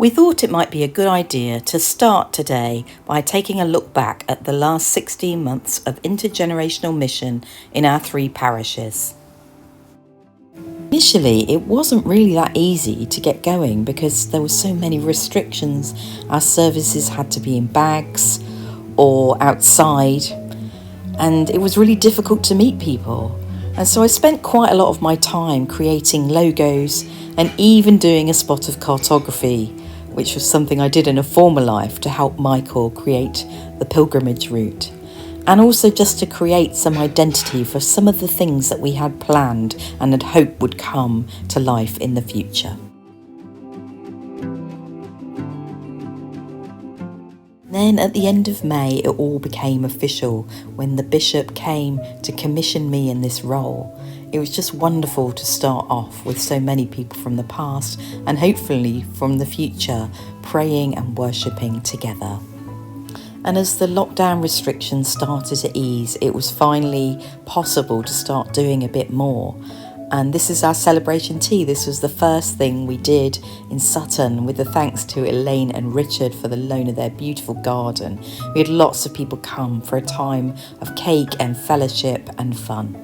We thought it might be a good idea to start today by taking a look back at the last 16 months of intergenerational mission in our 3 parishes. Initially, it wasn't really that easy to get going because there were so many restrictions. Our services had to be in bags or outside, and it was really difficult to meet people. And so I spent quite a lot of my time creating logos and even doing a spot of cartography, which was something I did in a former life to help Michael create the pilgrimage route. And also just to create some identity for some of the things that we had planned and had hoped would come to life in the future. Then at the end of May, it all became official when the bishop came to commission me in this role. It was just wonderful to start off with so many people from the past and hopefully from the future praying and worshipping together. And as the lockdown restrictions started to ease, it was finally possible to start doing a bit more. And this is our celebration tea. This was the first thing we did in Sutton, with the thanks to Elaine and Richard for the loan of their beautiful garden. We had lots of people come for a time of cake and fellowship and fun.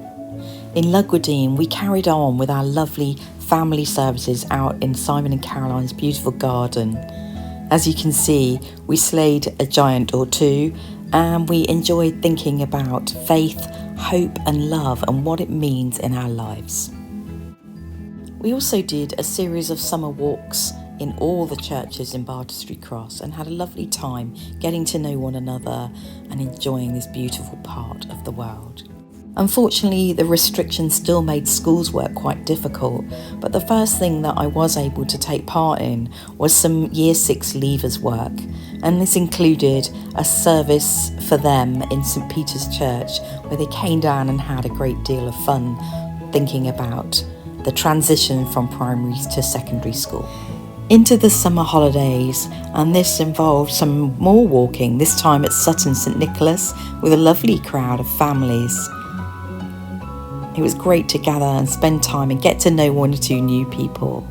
In Lugwardine, we carried on with our lovely family services out in Simon and Caroline's beautiful garden. As you can see, we slayed a giant or two, and we enjoyed thinking about faith, hope and love and what it means in our lives. We also did a series of summer walks in all the churches in Bartestree Cross and had a lovely time getting to know one another and enjoying this beautiful part of the world. Unfortunately, the restrictions still made school's work quite difficult, but the first thing that I was able to take part in was some Year 6 leavers work, and this included a service for them in St Peter's Church where they came down and had a great deal of fun thinking about the transition from primary to secondary school. Into the summer holidays, and this involved some more walking, this time at Sutton St Nicholas with a lovely crowd of families. It was great to gather and spend time and get to know 1 or 2 new people.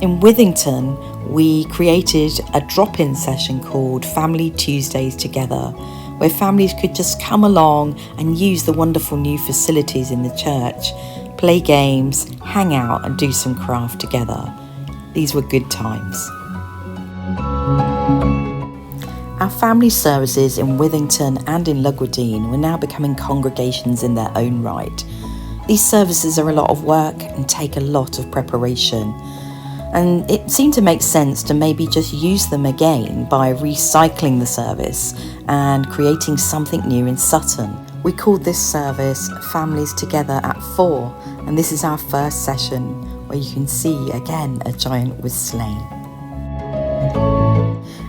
In Withington, we created a drop-in session called Family Tuesdays Together, where families could just come along and use the wonderful new facilities in the church, play games, hang out and do some craft together. These were good times. Our family services in Withington and in Lugwardine were now becoming congregations in their own right. These services are a lot of work and take a lot of preparation, and it seemed to make sense to maybe just use them again by recycling the service and creating something new in Sutton. We called this service Families Together at 4, and this is our first session where you can see again a giant was slain.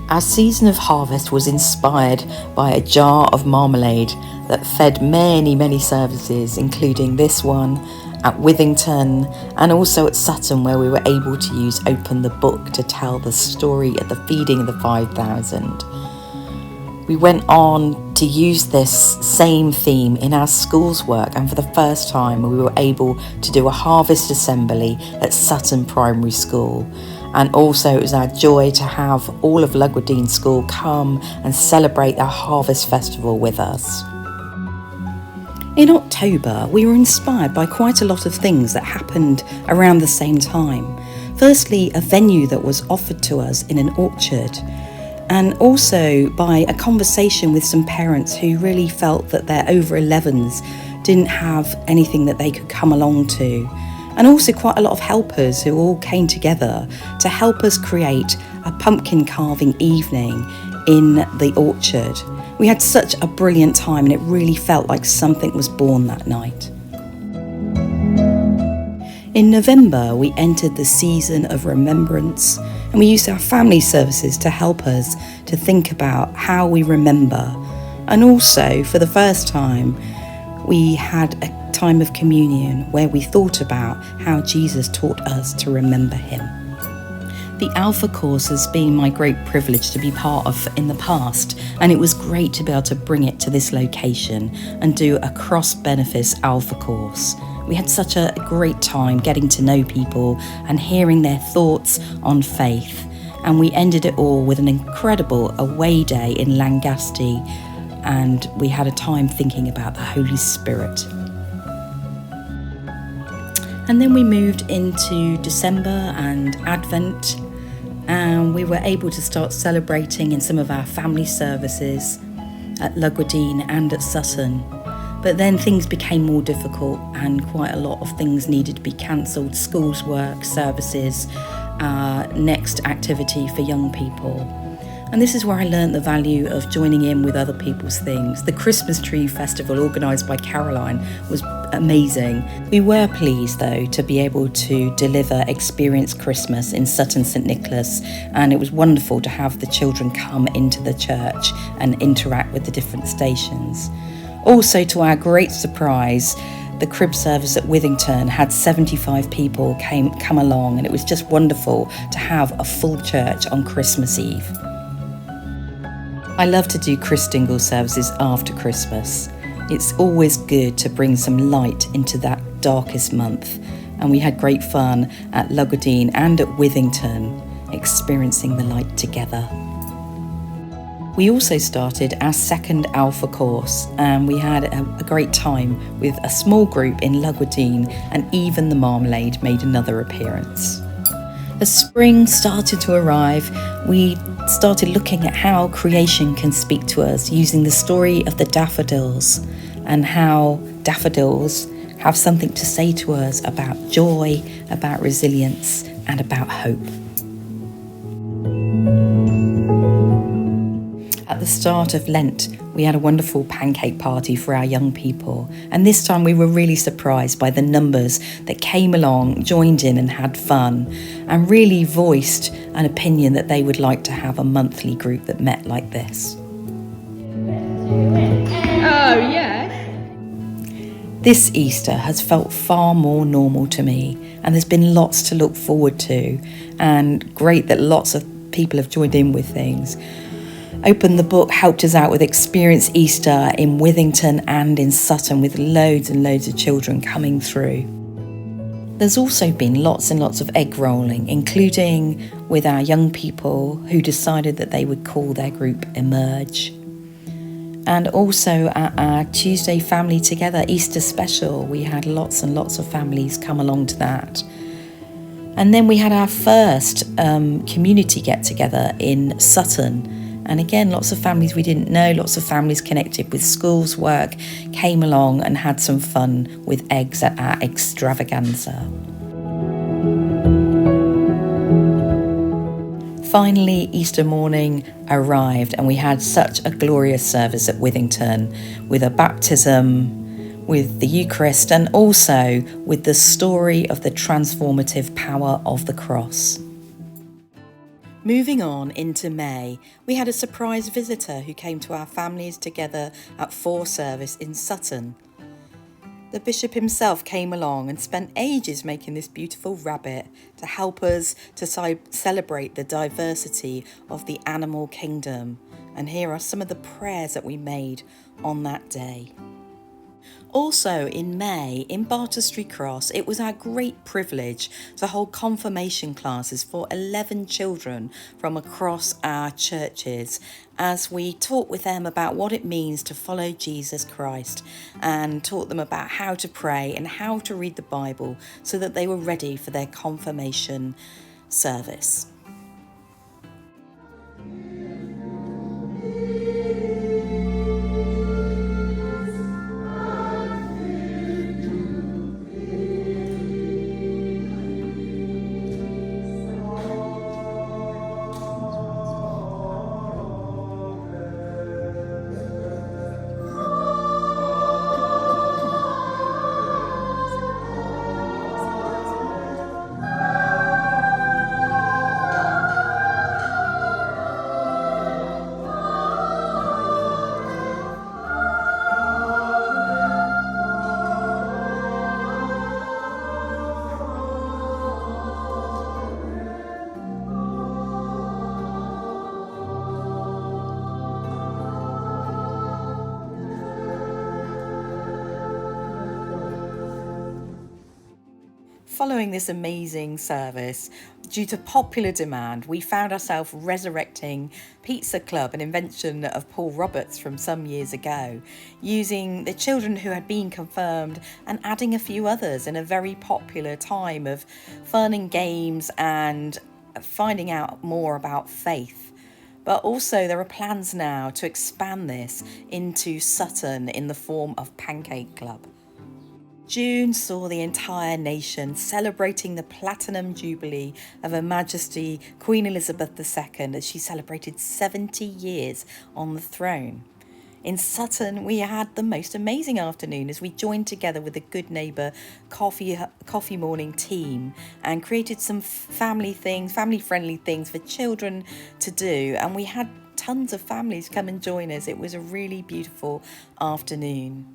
Our season of harvest was inspired by a jar of marmalade that fed many services, including this one at Withington and also at Sutton, where we were able to use Open the Book to tell the story at the feeding of the 5,000. We went on to use this same theme in our school's work, and for the first time we were able to do a harvest assembly at Sutton Primary School. And also it was our joy to have all of Lugwardine School come and celebrate our Harvest Festival with us. In October, we were inspired by quite a lot of things that happened around the same time. Firstly, a venue that was offered to us in an orchard, and also by a conversation with some parents who really felt that their over 11s didn't have anything that they could come along to. And also quite a lot of helpers who all came together to help us create a pumpkin carving evening in the orchard. We had such a brilliant time, and it really felt like something was born that night. In November, we entered the season of remembrance, and we used our family services to help us to think about how we remember. And also, for the first time, we had a time of communion where we thought about how Jesus taught us to remember him. The Alpha course has been my great privilege to be part of in the past, and it was great to be able to bring it to this location and do a cross-benefice Alpha course. We had such a great time getting to know people and hearing their thoughts on faith. And we ended it all with an incredible away day in Langasty, and we had a time thinking about the Holy Spirit. And then we moved into December and Advent, and we were able to start celebrating in some of our family services at Lugwardine and at Sutton. But then things became more difficult and quite a lot of things needed to be cancelled. Schools, work, services, next activity for young people. And this is where I learned the value of joining in with other people's things. The Christmas tree festival organised by Caroline was amazing. We were pleased though to be able to deliver Experience Christmas in Sutton St Nicholas, and it was wonderful to have the children come into the church and interact with the different stations. Also, to our great surprise, the crib service at Withington had 75 people come along, and it was just wonderful to have a full church on Christmas Eve. I love to do Christingle services after Christmas. It's always good to bring some light into that darkest month, and we had great fun at Lugwardine and at Withington, experiencing the light together. We also started our second Alpha course, and we had a great time with a small group in Lugwardine, and even the marmalade made another appearance. As spring started to arrive, we started looking at how creation can speak to us using the story of the daffodils, and how daffodils have something to say to us about joy, about resilience, and about hope. At the start of Lent, we had a wonderful pancake party for our young people, and this time we were really surprised by the numbers that came along, joined in and had fun, and really voiced an opinion that they would like to have a monthly group that met like this. Oh, yes. This Easter has felt far more normal to me, and there's been lots to look forward to, and great that lots of people have joined in with things. Open the Book helped us out with Experience Easter in Withington and in Sutton, with loads and loads of children coming through. There's also been lots and lots of egg rolling, including with our young people who decided that they would call their group Emerge. And also at our Tuesday Family Together Easter special, we had lots and lots of families come along to that. And then we had our first community get-together in Sutton. And again, lots of families we didn't know, lots of families connected with schools, work, came along and had some fun with eggs at our extravaganza. Finally, Easter morning arrived, and we had such a glorious service at Withington with a baptism, with the Eucharist, and also with the story of the transformative power of the cross. Moving on into May, we had a surprise visitor who came to our families together at 4 service in Sutton. The bishop himself came along and spent ages making this beautiful rabbit to help us to celebrate the diversity of the animal kingdom. And here are some of the prayers that we made on that day. Also in May, in Bartestree Cross, it was our great privilege to hold confirmation classes for 11 children from across our churches, as we talked with them about what it means to follow Jesus Christ, and taught them about how to pray and how to read the Bible so that they were ready for their confirmation service. following this amazing service, due to popular demand, we found ourselves resurrecting Pizza Club, an invention of Paul Roberts from some years ago, using the children who had been confirmed and adding a few others in a very popular time of fun and games and finding out more about faith. But also there are plans now to expand this into Sutton in the form of Pancake Club. June saw the entire nation celebrating the Platinum Jubilee of Her Majesty Queen Elizabeth II as she celebrated 70 years on the throne. In Sutton, we had the most amazing afternoon as we joined together with the Good Neighbour coffee morning team and created some family-friendly things for children to do. And we had tons of families come and join us. It was a really beautiful afternoon.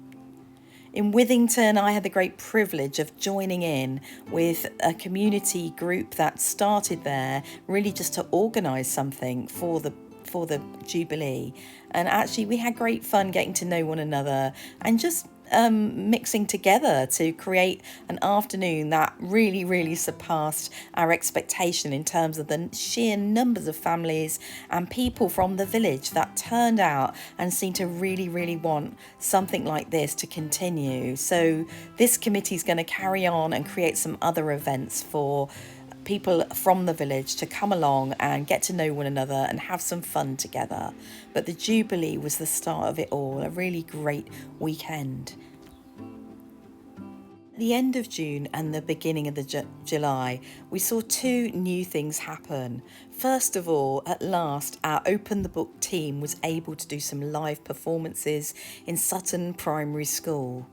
In Withington, I had the great privilege of joining in with a community group that started there, really just to organise something for the Jubilee. And actually we had great fun getting to know one another and just mixing together to create an afternoon that really surpassed our expectation in terms of the sheer numbers of families and people from the village that turned out and seemed to really want something like this to continue. So this committee is going to carry on and create some other events for people from the village to come along and get to know one another and have some fun together. But the Jubilee was the start of it all, a really great weekend. At the end of June and the beginning of the July, we saw two new things happen. First of all, at last, our Open the Book team was able to do some live performances in Sutton Primary School.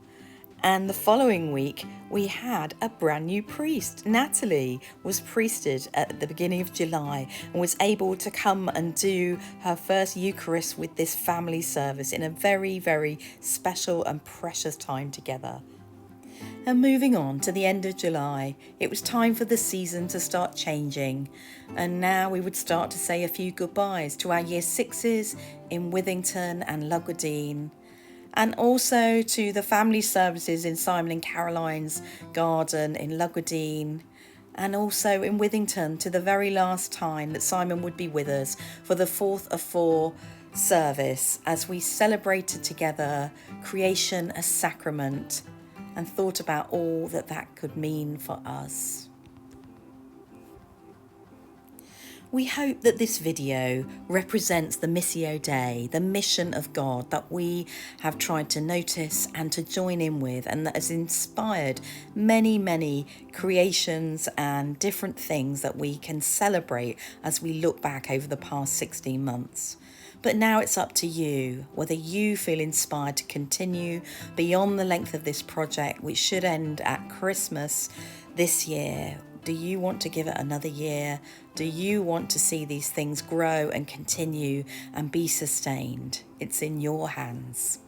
And the following week, we had a brand new priest. Natalie was priested at the beginning of July and was able to come and do her first Eucharist with this family service in a very special and precious time together. And moving on to the end of July, it was time for the season to start changing. And now we would start to say a few goodbyes to our Year 6s in Withington and Lugwardine, and also to the family services in Simon and Caroline's garden in Lugwardine, and also in Withington to the very last time that Simon would be with us for the 4th of 4 service as we celebrated together creation as sacrament and thought about all that could mean for us. We hope that this video represents the Missio Dei, the mission of God that we have tried to notice and to join in with, and that has inspired many creations and different things that we can celebrate as we look back over the past 16 months. But now it's up to you, whether you feel inspired to continue beyond the length of this project, which should end at Christmas this year. Do you want to give it another year? Do you want to see these things grow and continue and be sustained? It's in your hands.